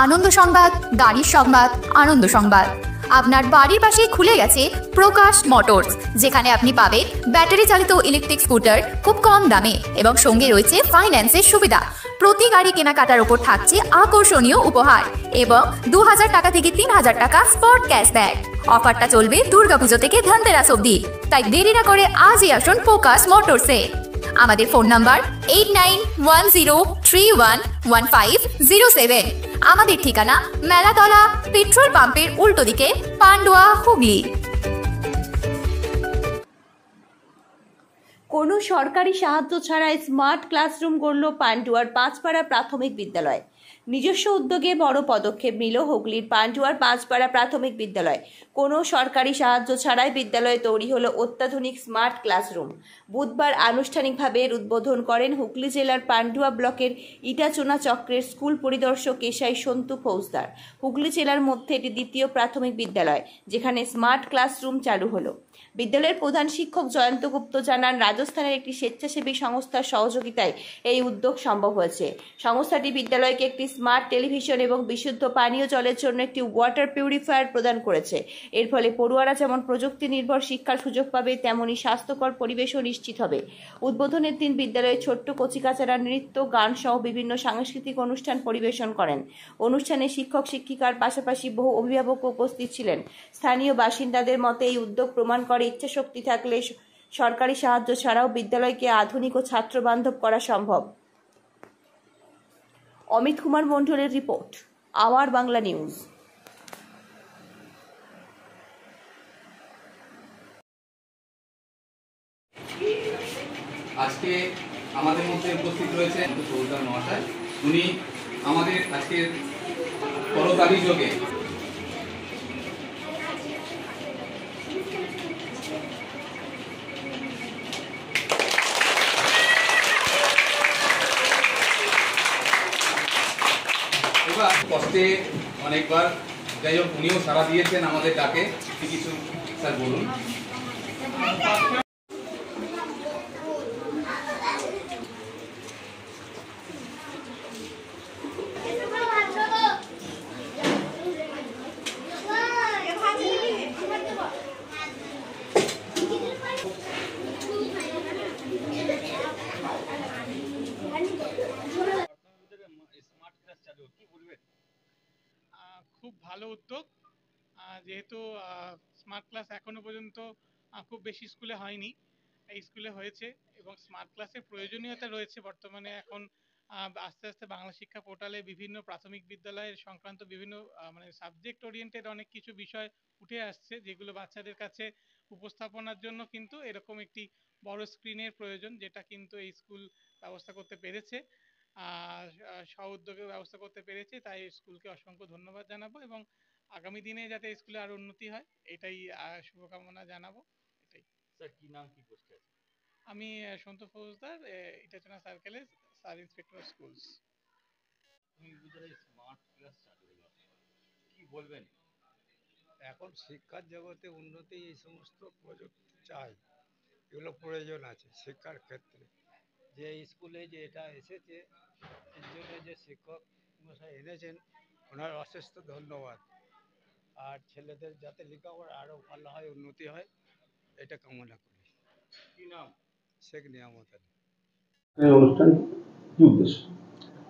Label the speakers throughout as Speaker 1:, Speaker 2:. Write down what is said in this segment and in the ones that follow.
Speaker 1: আনন্দ সংবাদ, গাড়ির সংবাদ, আনন্দ সংবাদ। আপনার বাড়ির পাশে খুলে গেছে প্রকাশ মোটরস, যেখানে আপনি পাবেন ব্যাটারি চালিত ইলেকট্রিক স্কুটার খুব কম দামে এবং সঙ্গে রয়েছে ফাইন্যান্সের সুবিধা। প্রতি গাড়ি কেনাকাটার উপর থাকছে আকর্ষণীয় উপহার এবং 2000 টাকা থেকে 3000 টাকা স্পট ক্যাশব্যাক। অফারটা চলবে দুর্গাপুজো থেকে ধনতেরাস অবধি, তাই দেরি না করে আজই আসুন প্রকাশ মোটরসে। আমাদের ফোন নাম্বার 8910311507। আমাদের ঠিকানা মেলাতলা, পেট্রোল পাম্পের উল্টো দিকে, পান্ডুয়া, হুগলি।
Speaker 2: কোনো সরকারি সাহায্য ছাড়াই স্মার্ট ক্লাসরুম গড়ল পান্ডুয়ার পাঁচপাড়া প্রাথমিক বিদ্যালয়। নিজস্ব উদ্যোগে বড় পদক্ষেপ নিল হুগলির পান্ডুয়ার পাঁচপাড়া প্রাথমিক বিদ্যালয়। কোনো সরকারি সাহায্য ছাড়াই বিদ্যালয়ে তৈরি হলো অত্যাধুনিক স্মার্ট ক্লাসরুম। বুধবার আনুষ্ঠানিকভাবে এর উদ্বোধন করেন হুগলি জেলার পান্ডুয়া ব্লকের ইটাচোনা চক্রের স্কুল পরিদর্শক এসআই সন্তু ফৌজদার। হুগলি জেলার মধ্যে এটি দ্বিতীয় প্রাথমিক বিদ্যালয় যেখানে স্মার্ট ক্লাসরুম চালু হলো। বিদ্যালয়ের প্রধান শিক্ষক জয়ন্ত গুপ্ত জানান, রাজস্থানের একটি স্বেচ্ছাসেবী সংস্থার সহযোগিতায় এই উদ্যোগ সম্ভব হয়েছে। সংস্থাটি বিদ্যালয়কে একটি স্মার্ট টেলিভিশন এবং বিশুদ্ধ পানীয় জলের জন্য একটি ওয়াটার পিউরিফায়ার প্রদান করেছে। এর ফলে পড়ুয়ারা যেমন প্রযুক্তি নির্ভর শিক্ষার সুযোগ পাবে, তেমনি স্বাস্থ্যকর পরিবেশও নিশ্চিত হবে। উদ্বোধনের দিন বিদ্যালয়ের ছোট্ট কচিকাচারা নৃত্য, গান সহ বিভিন্ন সাংস্কৃতিক অনুষ্ঠান পরিবেশন করেন। অনুষ্ঠানে শিক্ষক শিক্ষিকার পাশাপাশি বহু অভিভাবক উপস্থিত ছিলেন। স্থানীয় বাসিন্দাদের মতে এই উদ্যোগ প্রমাণ করে ইচ্ছাশক্তি থাকলে সরকারি সাহায্য ছাড়াও বিদ্যালয়কে আধুনিক ও ছাত্রবান্ধব করা সম্ভব। অমিত কুমার মণ্ডলের রিপোর্ট, আওয়ার বাংলা নিউজ।
Speaker 3: আজকে আমাদের মধ্যে উপস্থিত রয়েছেন ফৌজদার মহাশয়। উনি আমাদের আজকের করতালি যোগে কষ্টে অনেকবার, যাই হোক উনিও সাড়া দিয়েছেন আমাদের ডাকে। কিছু স্যার বলুন।
Speaker 4: খুব ভালো উদ্যোগ, যেহেতু স্মার্ট ক্লাস এখনো পর্যন্ত খুব বেশি স্কুলে হয়নি, এই স্কুলে হয়েছে এবং স্মার্ট ক্লাসের প্রয়োজনীয়তা রয়েছে বর্তমানে। এখন আস্তে আস্তে বাংলা শিক্ষা পোর্টালে বিভিন্ন প্রাথমিক বিদ্যালয়ের সংক্রান্ত বিভিন্ন মানে সাবজেক্ট ওরিয়েন্টেড অনেক কিছু বিষয় উঠে আসছে, যেগুলো বাচ্চাদের কাছে উপস্থাপনার জন্য কিন্তু এরকম একটি বড় স্ক্রিনের প্রয়োজন, যেটা কিন্তু এই স্কুল ব্যবস্থা করতে পেরেছে, স্ব-উদ্যোগে ব্যবস্থা করতে পেরেছে। তাই স্কুলকে অসংখ্য ধন্যবাদ জানাবো এবং আগামী দিনে যাতে স্কুলে আরো উন্নতি হয় এটাই শুভকামনা জানাবো। এটাই।
Speaker 5: স্যার কি নাম, কি পোস্টে আছে?
Speaker 4: আমি সন্তু ফৌজদার, ইটাচোনা সার্কেলের sub inspector schools.
Speaker 5: Smart class চালু হলো, কি বলবেন?
Speaker 6: এখন শিক্ষার জগতে উন্নতি, এই সমস্ত প্রযুক্তি চাই, এগুলো প্রয়োজন আছে শিক্ষার ক্ষেত্রে। যে স্কুলে যে এটা এসেছে এর জন্য যে শিক্ষক মশাই এনেছেন ওনার অশেষ ধন্যবাদ। আর ছেলেদের যাতে লেখাপড়া আরও ভালো হয়, উন্নতি হয়, এটা কামনা করি।
Speaker 5: কি নাম?
Speaker 6: শেখ নিয়ামত আলী।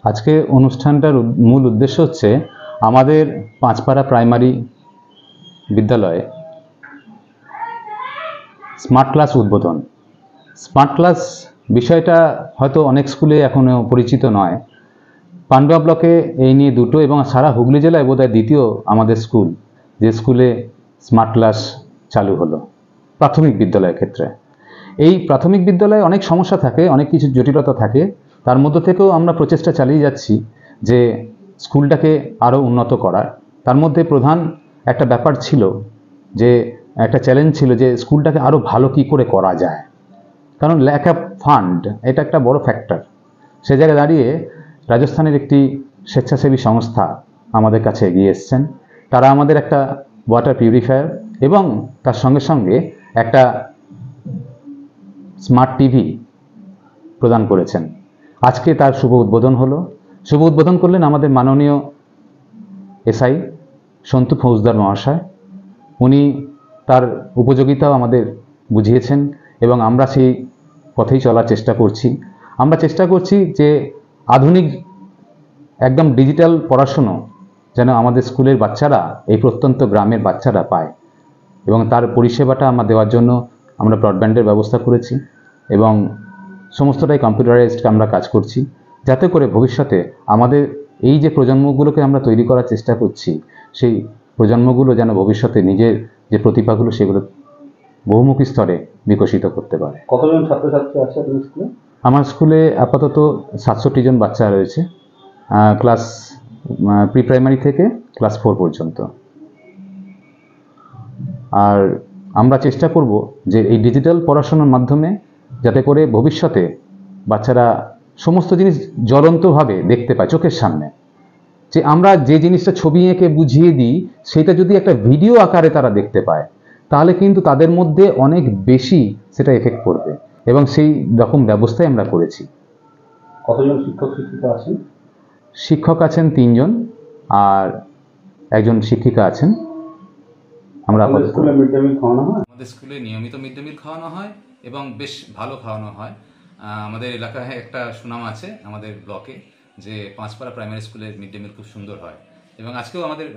Speaker 7: আজকে অনুষ্ঠানটার মূল উদ্দেশ্য হচ্ছে আমাদের পাঁচপাড়া প্রাইমারি বিদ্যালয়ে স্মার্ট ক্লাস উদ্বোধন। স্মার্ট ক্লাস বিষয়টা হয়তো অনেক স্কুলে এখনও পরিচিত নয়। পান্ডুয়া ব্লকে এই নিয়ে দুটো এবং সারা হুগলি জেলায় বোধহয় দ্বিতীয় আমাদের স্কুল, যে স্কুলে স্মার্ট ক্লাস চালু হলো প্রাথমিক বিদ্যালয়ের ক্ষেত্রে। এই প্রাথমিক বিদ্যালয়ে অনেক সমস্যা থাকে, অনেক কিছু জটিলতা থাকে, তার মধ্যে থেকেও আমরা প্রচেষ্টা চালিয়ে যাচ্ছি যে স্কুলটাকে আরও উন্নত করার। তার মধ্যে প্রধান একটা ব্যাপার ছিল, যে একটা চ্যালেঞ্জ ছিল যে স্কুলটাকে আরও ভালো কি করে করা যায়, কারণ ল্যাক অফ ফান্ড এটা একটা বড় ফ্যাক্টর। সে জায়গায় দাঁড়িয়ে রাজস্থানের একটি স্বেচ্ছাসেবী সংস্থা আমাদের কাছে এগিয়ে এসছেন। তারা আমাদের একটা ওয়াটার পিউরিফায়ার এবং তার সঙ্গে সঙ্গে একটা স্মার্ট টিভি প্রদান করেছেন। আজকে তার শুভ উদ্বোধন হলো। শুভ উদ্বোধন করলেন আমাদের মাননীয় এসআই সন্তু ফৌজদার মহাশয়। উনি তার উপযোগিতাও আমাদের বুঝিয়েছেন এবং আমরা সেই পথেই চলার চেষ্টা করছি। আমরা চেষ্টা করছি যে আধুনিক একদম ডিজিটাল পড়াশুনো যেন আমাদের স্কুলের বাচ্চারা, এই প্রত্যন্ত গ্রামের বাচ্চারা পায়, এবং তার পরিষেবাটা আমরা দেওয়ার জন্য আমরা ব্রডব্যান্ডের ব্যবস্থা করেছি এবং সমস্তটাই কম্পিউটারাইজড আমরা কাজ করছি, যাতে করে ভবিষ্যতে আমাদের এই যে প্রজন্মগুলোকে আমরা তৈরি করার চেষ্টা করছি, সেই প্রজন্মগুলো যেন ভবিষ্যতে নিজের যে প্রতিভাগুলো সেগুলো বহুমুখী স্তরে বিকশিত করতে পারে।
Speaker 8: কতজন ছাত্রছাত্রী আছে আপনার স্কুলে?
Speaker 7: আমার স্কুলে আপাতত 67 জন বাচ্চা রয়েছে, ক্লাস প্রি প্রাইমারি থেকে ক্লাস 4 পর্যন্ত। আর আমরা চেষ্টা করব যে এই ডিজিটাল পড়াশোনার মাধ্যমে যাতে করে ভবিষ্যতে বাচ্চারা সমস্ত জিনিস জ্বলন্তভাবে দেখতে পায় চোখের সামনে, যে আমরা যে জিনিসটা ছবি এঁকে বুঝিয়ে দিই সেটা যদি একটা ভিডিও আকারে তারা দেখতে পায়, তাহলে কিন্তু তাদের মধ্যে অনেক বেশি সেটা এফেক্ট করবে, এবং সেই রকম ব্যবস্থাই আমরা করেছি।
Speaker 8: কতজন শিক্ষক শিক্ষিকা আছেন?
Speaker 7: শিক্ষক আছেন 3 জন আর একজন শিক্ষিকা আছেন। আমরা
Speaker 8: স্কুলে মিড ডে মিল খাওয়ানো হয়?
Speaker 3: আমাদের স্কুলে নিয়মিত মিড ডে মিল খাওয়ানো হয় এবং বেশ ভালো খাওয়ানো হয়। আমাদের এলাকায় একটা সুনাম আছে আমাদের ব্লকে যে পাঁচপাড়া প্রাইমারি স্কুলের মিড ডে মিল খুব সুন্দর হয়, এবং আজকেও আমাদের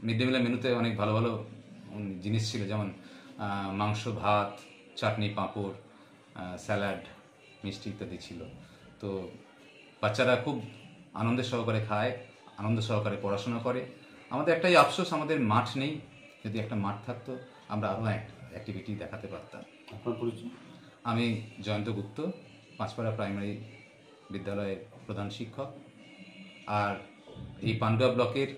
Speaker 3: মিড ডে মিলের মেনুতে অনেক ভালো ভালো জিনিস ছিল, যেমন মাংস, ভাত, চাটনি, পাঁপড়, স্যালাড, মিষ্টি ইত্যাদি ছিল। তো বাচ্চারা খুব আনন্দের সহকারে খায়, আনন্দ সহকারে পড়াশোনা করে। আমাদের একটাই আফসোস, আমাদের মাঠ নেই। যদি একটা মাঠ থাকতো আমরা আরও অ্যাক্টিভিটি দেখাতে পারতাম।
Speaker 8: আপনার পরিচয়?
Speaker 3: আমি জয়ন্ত গুপ্ত, পাঁচপাড়া প্রাইমারি বিদ্যালয়ের প্রধান শিক্ষক, আর এই পান্ডুয়া ব্লকের